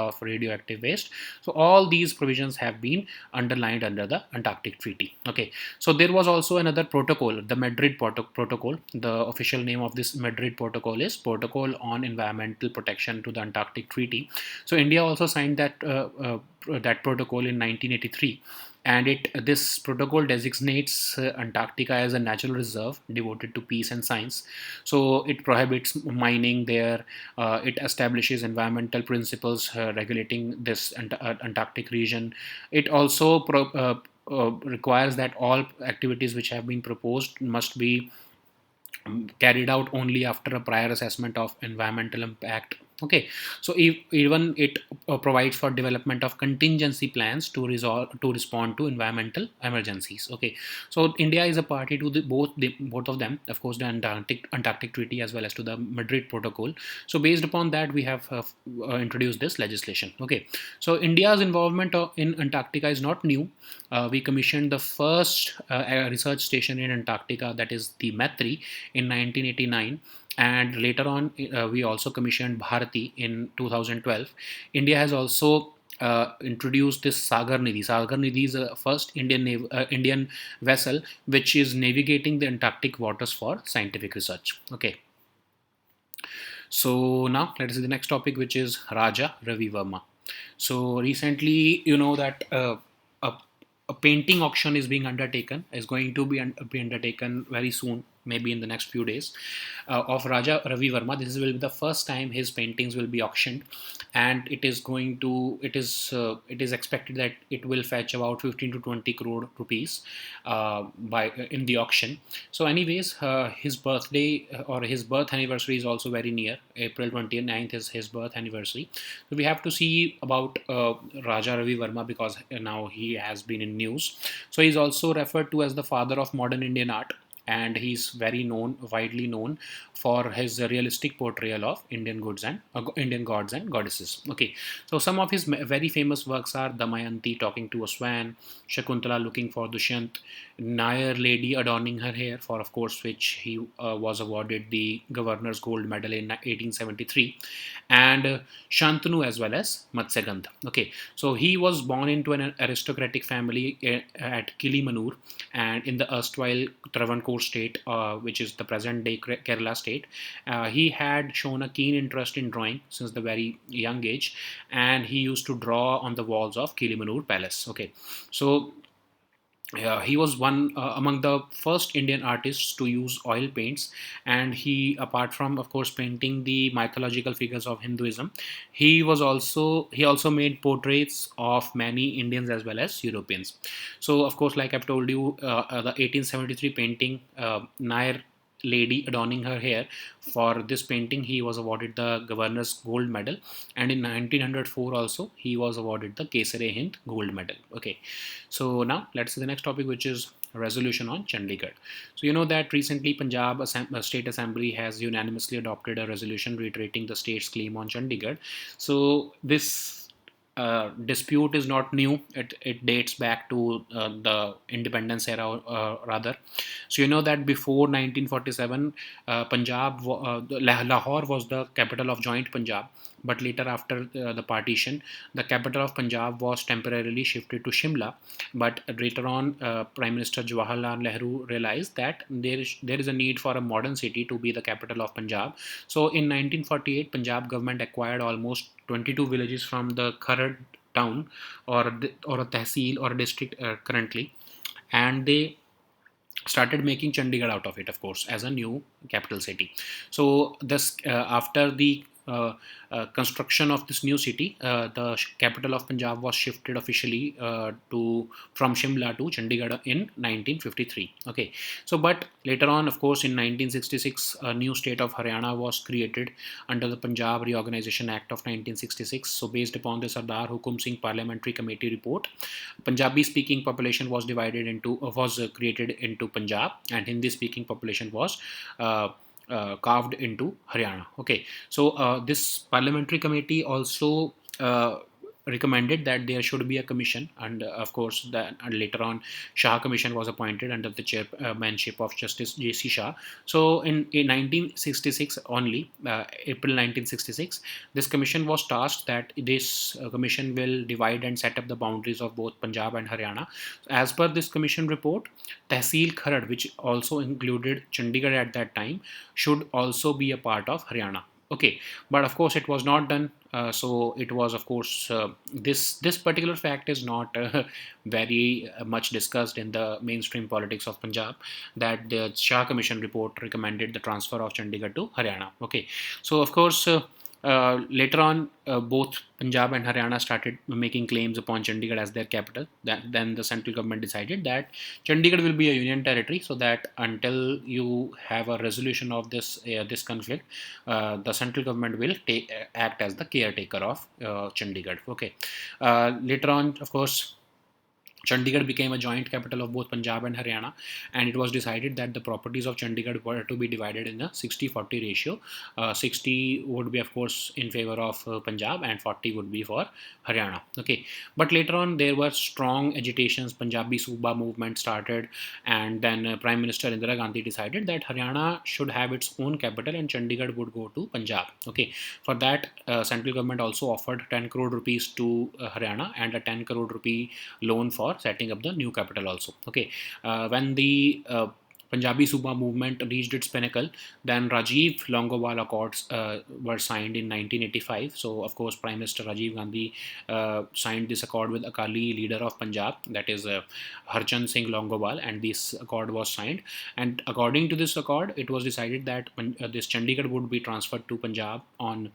of radioactive waste. So all these provisions have been underlined under the Antarctic Treaty. Okay, so there was also another protocol, the Madrid Protocol. The official name of this Madrid Protocol is Protocol on Environmental Protection to the Antarctic Treaty. So India also signed that protocol in 1983, and this protocol designates Antarctica as a natural reserve devoted to peace and science. So it prohibits mining there. It establishes environmental principles regulating this Antarctic region. It also requires that all activities which have been proposed must be carried out only after a prior assessment of environmental impact. Okay, so even it provides for development of contingency plans to respond to environmental emergencies. Okay, so India is a party to both of them, of course, the Antarctic Treaty as well as to the Madrid Protocol. So based upon that, we have introduced this legislation. Okay, so India's involvement in Antarctica is not new. We commissioned the first research station in Antarctica, that is the Maitri, in 1989, and later on we also commissioned Bharati in 2012. India has also introduced this Sagar Nidhi. Sagar Nidhi is the first Indian vessel which is navigating the Antarctic waters for scientific research. Okay, so now let us see the next topic, which is Raja Ravi Verma. So recently, you know that a, a painting auction is being undertaken, is going to be undertaken very soon, maybe in the next few days, of Raja Ravi Verma. This will be the first time his paintings will be auctioned, and it is expected that it will fetch about 15 to 20 crore rupees by in the auction. So anyways, his birthday or his birth anniversary is also very near. April 29th is his birth anniversary. So we have to see about Raja Ravi Verma, because now he has been in news. So he's also referred to as the father of modern Indian art, and he's widely known for his realistic portrayal of Indian gods and goddesses. Okay, so some of his very famous works are Damayanti talking to a swan, Shakuntala looking for Dushyant, Nair lady adorning her hair, for of course which he was awarded the Governor's Gold Medal in 1873, and Shantanu as well as Matsyagandha. Okay, so he was born into an aristocratic family at Kilimanur, and in the erstwhile Travancore state, which is the present day Kerala state. He had shown a keen interest in drawing since the very young age, and he used to draw on the walls of Kilimanur Palace. Okay, so he was one among the first Indian artists to use oil paints, and he, apart from of course painting the mythological figures of Hinduism, he also made portraits of many Indians as well as Europeans. So of course, like I've told you, the 1873 painting, Nair lady adorning her hair, for this painting he was awarded the Governor's Gold Medal, and in 1904 also he was awarded the Kesare-Hind Gold Medal. Okay, so now let's see the next topic, which is resolution on Chandigarh. So you know that recently Punjab State Assembly has unanimously adopted a resolution reiterating the state's claim on Chandigarh. So this dispute is not new. It dates back to the independence era, rather. So you know that before 1947, Lahore was the capital of joint Punjab. But later, after the partition, the capital of Punjab was temporarily shifted to Shimla. But later on, Prime Minister Jawaharlal Nehru realized that there is a need for a modern city to be the capital of Punjab. So in 1948, Punjab government acquired almost 22 villages from the Kharad town, or a tehsil or a district currently, and they started making Chandigarh out of it, of course, as a new capital city. So this after the construction of this new city, the capital of Punjab was shifted officially to from Shimla to Chandigarh in 1953. Okay, so but later on, of course, in 1966, a new state of Haryana was created under the Punjab Reorganization Act of 1966. So based upon the Sardar Hukum Singh Parliamentary Committee report, Punjabi speaking population was created into Punjab, and Hindi speaking population was carved into Haryana. Okay, so this parliamentary committee also recommended that there should be a commission, and of course that later on Shah commission was appointed under the chairmanship of Justice J.C. Shah. So in 1966 only, April 1966, this commission was tasked that this commission will divide and set up the boundaries of both Punjab and Haryana. As per this commission report, Tehsil Kharad, which also included Chandigarh at that time, should also be a part of Haryana. Okay, but of course it was not done. So it was, of course, this particular fact is not very much discussed in the mainstream politics of Punjab, that the Shah Commission report recommended the transfer of Chandigarh to Haryana. Okay, so of course. Later on, both Punjab and Haryana started making claims upon Chandigarh as their capital. Then the central government decided that Chandigarh will be a union territory, so that until you have a resolution of this conflict, the central government will act as the caretaker of Chandigarh. Okay. Later on, of course, Chandigarh became a joint capital of both Punjab and Haryana, and it was decided that the properties of Chandigarh were to be divided in a 60-40 ratio. 60 would be, of course, in favor of Punjab, and 40 would be for Haryana. Okay, but later on there were strong agitations. Punjabi Suba movement started, and then Prime Minister Indira Gandhi decided that Haryana should have its own capital and Chandigarh would go to Punjab. Okay, for that, central government also offered 10 crore rupees to Haryana and a 10 crore rupee loan for setting up the new capital also. Okay, when the Punjabi Suba movement reached its pinnacle, then Rajiv Longowal Accords were signed in 1985. So, of course, Prime Minister Rajiv Gandhi signed this accord with Akali leader of Punjab, that is Harchand Singh Longowal, and this accord was signed. And according to this accord, it was decided that this Chandigarh would be transferred to Punjab on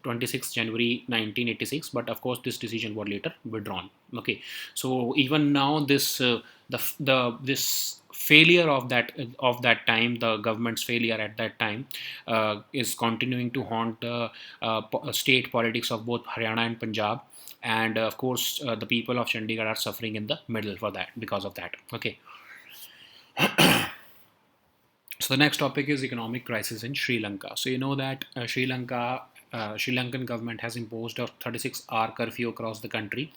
26 January 1986, but of course this decision was later withdrawn. Okay, so even now this failure of that time, the government's failure at that time, is continuing to haunt the state politics of both Haryana and Punjab, and of course the people of Chandigarh are suffering in the middle for that, because of that. Okay. So the next topic is economic crisis in Sri Lanka. So you know that Sri Lankan government has imposed a 36-hour curfew across the country,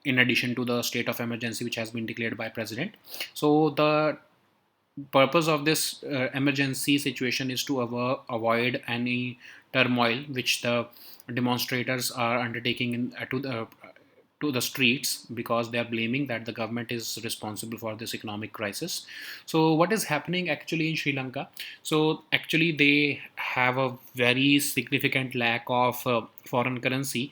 in addition to the state of emergency which has been declared by president. So the purpose of this emergency situation is to avoid any turmoil which the demonstrators are undertaking to the streets, because they are blaming that the government is responsible for this economic crisis. So what is happening actually in Sri Lanka? So actually they have a very significant lack of foreign currency.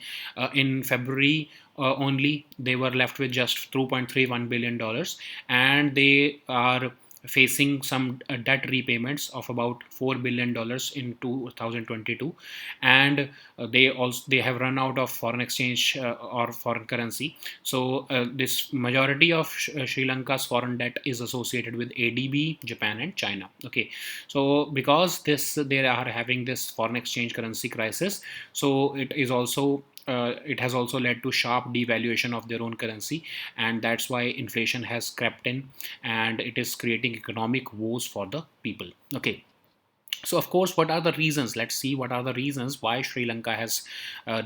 In February only, they were left with just $2.31 billion, and they are facing some debt repayments of about $4 billion in 2022, and they have run out of foreign exchange or foreign currency. So this majority of Sri Lanka's foreign debt is associated with ADB, Japan, and China. Okay, so because they are having this foreign exchange currency crisis, so it has also led to sharp devaluation of their own currency, and that's why inflation has crept in, and it is creating economic woes for the people. Okay, So of course, what are the reasons? Let's see what are the reasons why Sri Lanka has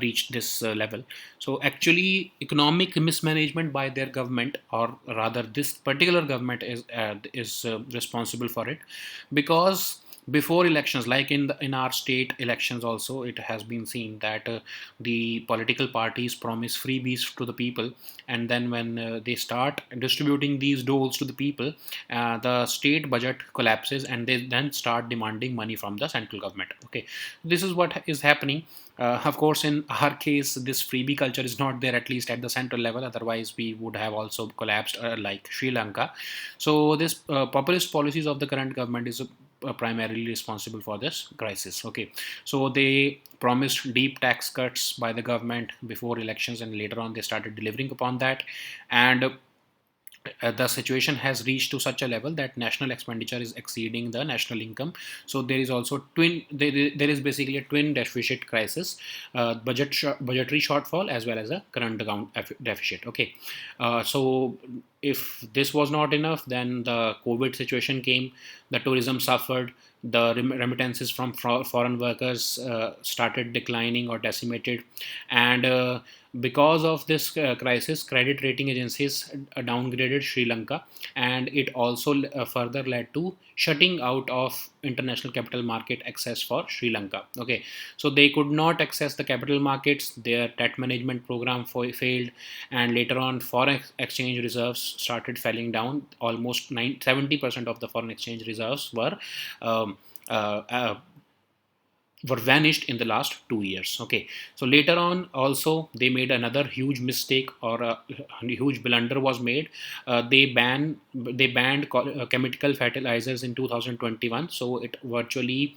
reached this level. So actually, economic mismanagement by their government, or rather this particular government is responsible for it, because before elections, like in our state elections also, it has been seen that the political parties promise freebies to the people, and then when they start distributing these doles to the people, the state budget collapses, and they then start demanding money from the central government. Okay, this is what is happening. Of course, in our case, this freebie culture is not there, at least at the central level. Otherwise, we would have also collapsed, like Sri Lanka. So, this populist policies of the current government is primarily responsible for this crisis. Okay, so they promised deep tax cuts by the government before elections, and later on they started delivering upon that. And the situation has reached to such a level that national expenditure is exceeding the national income. So there is also there is basically a twin deficit crisis, budgetary shortfall as well as a current account deficit. Okay, so if this was not enough, then the COVID situation came, the tourism suffered, the remittances from foreign workers started declining or decimated, and because of this crisis, credit rating agencies downgraded Sri Lanka, and it also further led to shutting out of international capital market access for Sri Lanka. Okay, so they could not access the capital markets. Their debt management program failed, and later on, foreign exchange reserves started falling down. Almost 70% of the foreign exchange reserves um, uh, uh, were vanished in the last 2 years. Okay, so later on also they made another huge mistake, or a huge blunder was made. They banned chemical fertilizers in 2021, so it virtually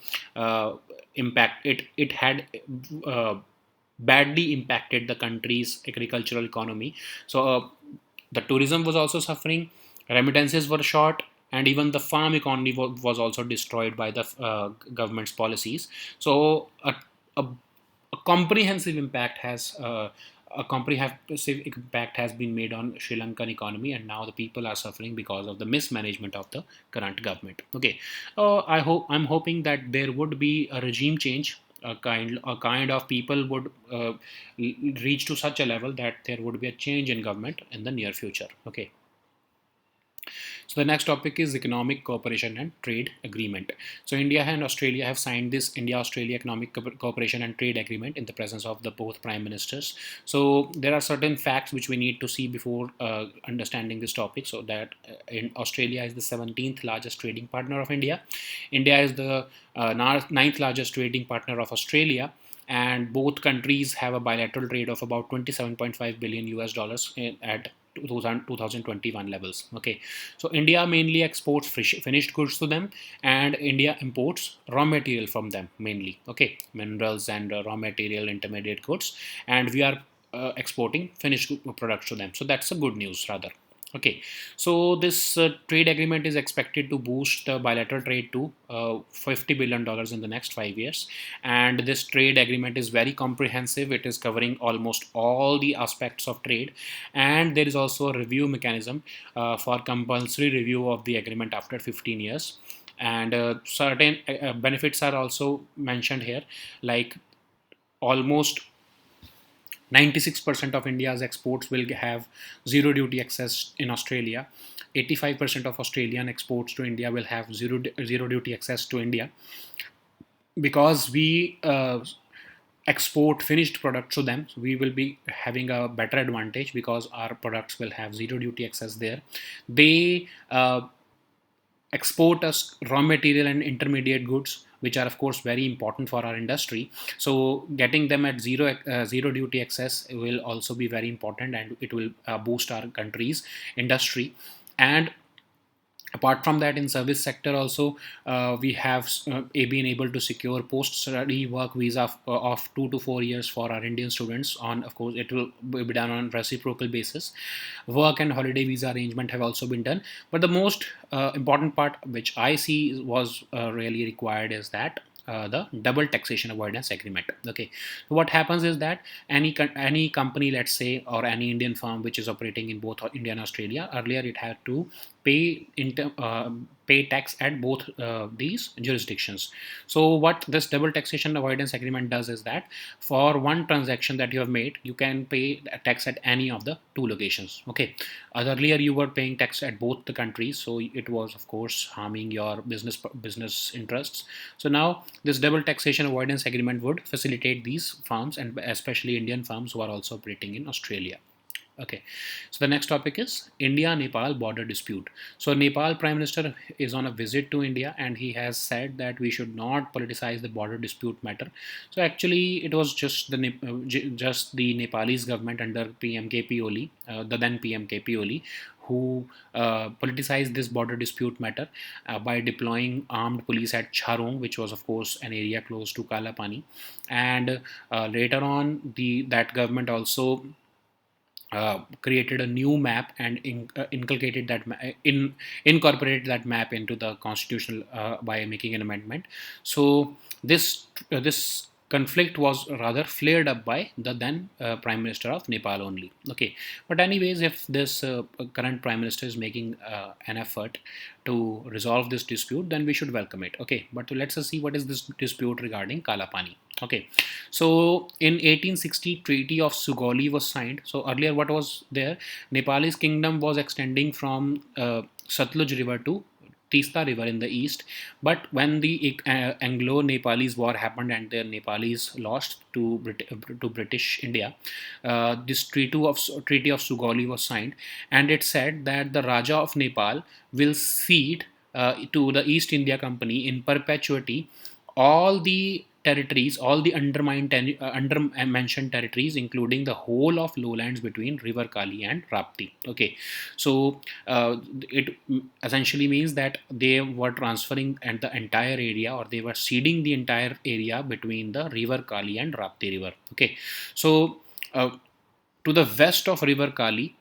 it had uh, badly impacted the country's agricultural economy. So the tourism was also suffering, remittances were short, and even the farm economy was also destroyed by the government's policies. So a, a comprehensive impact has a comprehensive impact has been made on Sri Lankan economy, and now the people are suffering because of the mismanagement of the current government. Okay, I'm hoping that there would be a regime change. A kind of people would reach to such a level that there would be a change in government in the near future. Okay. So the next topic is economic cooperation and trade agreement. So India and Australia have signed this India-Australia Economic Cooperation and Trade Agreement in the presence of the both prime ministers. So there are certain facts which we need to see before understanding this topic. So that in Australia is the 17th largest trading partner of India. India is the ninth largest trading partner of Australia, and both countries have a bilateral trade of about 27.5 billion US dollars at 2021 levels. Okay, so India mainly exports finished goods to them, and India imports raw material from them mainly. Okay, minerals and raw material, intermediate goods, and we are exporting finished products to them. So that's a good news rather. Okay, so this trade agreement is expected to boost the bilateral trade to $50 billion in the next 5 years. And this trade agreement is very comprehensive. It is covering almost all the aspects of trade. And there is also a review mechanism for compulsory review of the agreement after 15 years. And certain benefits are also mentioned here, like almost 96% of India's exports will have zero duty access in Australia. 85% of Australian exports to India will have zero duty access to India, because we export finished products to them. So we will be having a better advantage because our products will have zero duty access there. They export us raw material and intermediate goods, which are of course very important for our industry. So getting them at zero duty access will also be very important, and it will boost our country's industry. And apart from that, in service sector also, we have been able to secure post study work visa of 2 to 4 years for our Indian students. On, of course, it will be done on reciprocal basis. Work and holiday visa arrangement have also been done, but the most important part which I see was really required is that the double taxation avoidance agreement. Okay, so what happens is that any company, let's say, or any Indian firm which is operating in both India and Australia, earlier it had to pay pay tax at both these jurisdictions. So what this double taxation avoidance agreement does is that for one transaction that you have made, you can pay tax at any of the two locations. Okay, earlier you were paying tax at both the countries, so it was of course harming your business interests. So now this double taxation avoidance agreement would facilitate these firms, and especially Indian firms who are also operating in Australia. Okay, so the next topic is India Nepal border dispute. So, Nepal Prime Minister is on a visit to India, and he has said that we should not politicize the border dispute matter. So, actually, it was just just the Nepalese government under PMKP Oli, the then PMKP Oli, who politicized this border dispute matter by deploying armed police at Charong, which was, of course, an area close to Kalapani. And later on, that government also created a new map and inculcated that incorporated that map into the constitutional by making an amendment. So this conflict was rather flared up by the then prime minister of Nepal only. Okay, but anyways, if this current prime minister is making an effort to resolve this dispute, then we should welcome it. Okay, but let's see what is this dispute regarding Kalapani. Okay, so in 1860, Treaty of Sugauli was signed. So earlier, what was there? Nepalese kingdom was extending from Satluj River to Tista River in the east. But when the Anglo-Nepalese war happened and the Nepalese lost to British India, this Treaty of Sugauli was signed, and it said that the Raja of Nepal will cede to the East India Company in perpetuity all the territories, all the under-mentioned territories, including the whole of lowlands between River Kali and Rapti. Okay, so it essentially means that they were transferring and the entire area, or they were ceding the entire area between the River Kali and Rapti River. Okay, so to the west of River Kali,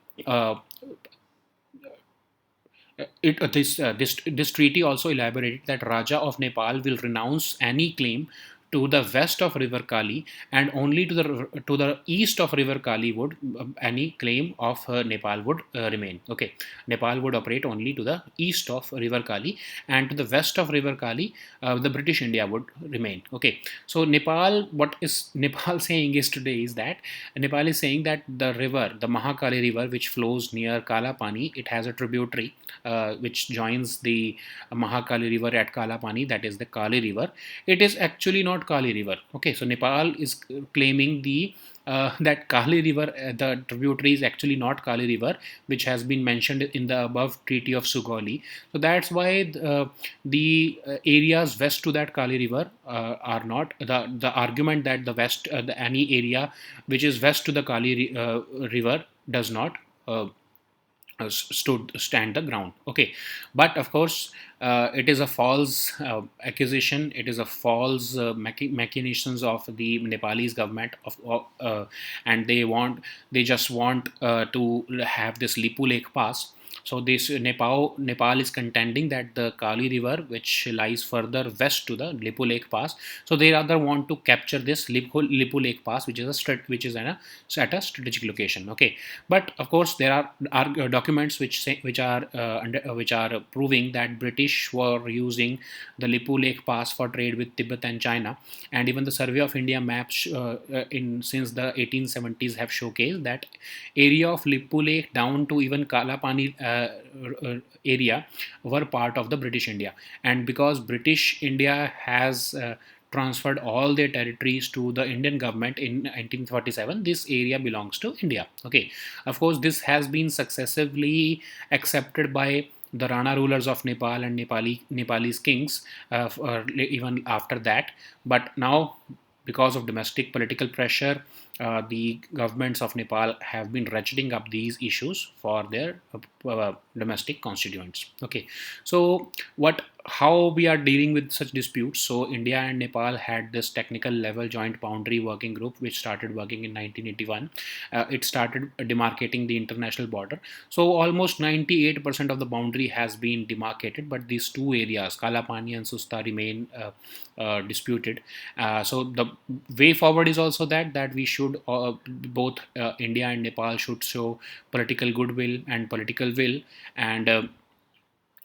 this treaty also elaborated that Raja of Nepal will renounce any claim to the west of River Kali, and only to the east of River Kali would any claim of Nepal would remain. Okay, Nepal would operate only to the east of River Kali, and to the west of River Kali, the British India would remain. Okay, so Nepal, what is Nepal saying is today is that Nepal is saying that the river, the Mahakali River, which flows near Kalapani, it has a tributary which joins the Mahakali River at Kalapani, that is the Kali River. It is actually not Kali River. Okay, so Nepal is claiming that Kali River, the tributary is actually not Kali River, which has been mentioned in the above Treaty of Sugauli. So that's why the areas west to that Kali River are not the argument that the west any area which is west to the Kali River does not stand the ground. Okay, but of course it is a false accusation, it is a false machinations of the Nepalese government and they just want to have this Lipu Lake pass. So this Nepal is contending that the Kali River, which lies further west to the Lipu Lake Pass, so they rather want to capture this Lipu Lake Pass, which is at a strategic location. Okay, but of course there are documents which are proving that British were using the Lipu Lake Pass for trade with Tibet and China, and even the Survey of India maps in since the 1870s have showcased that area of Lipu Lake down to even Kalapani area were part of the British India. And because British India has transferred all their territories to the Indian government in 1947, this area belongs to India. Okay, of course this has been successively accepted by the Rana rulers of Nepal and Nepalese kings even after that. But now, because of domestic political pressure, the governments of Nepal have been ratcheting up these issues for their domestic constituents. Okay, so how we are dealing with such disputes? So India and Nepal had this technical level joint boundary working group which started working in 1981. It started demarcating the international border. So almost 98% of the boundary has been demarcated, but these two areas, Kalapani and Susta, remain disputed. So the way forward is also that we should both India and Nepal should show political goodwill and political will, and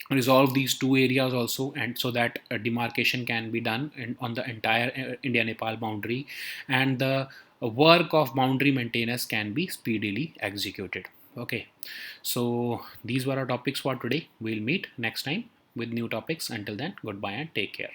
resolve these two areas also, and so that a demarcation can be done on the entire India Nepal boundary, and the work of boundary maintenance can be speedily executed. Okay, so these were our topics for today. We'll meet next time with new topics. Until then, goodbye and take care.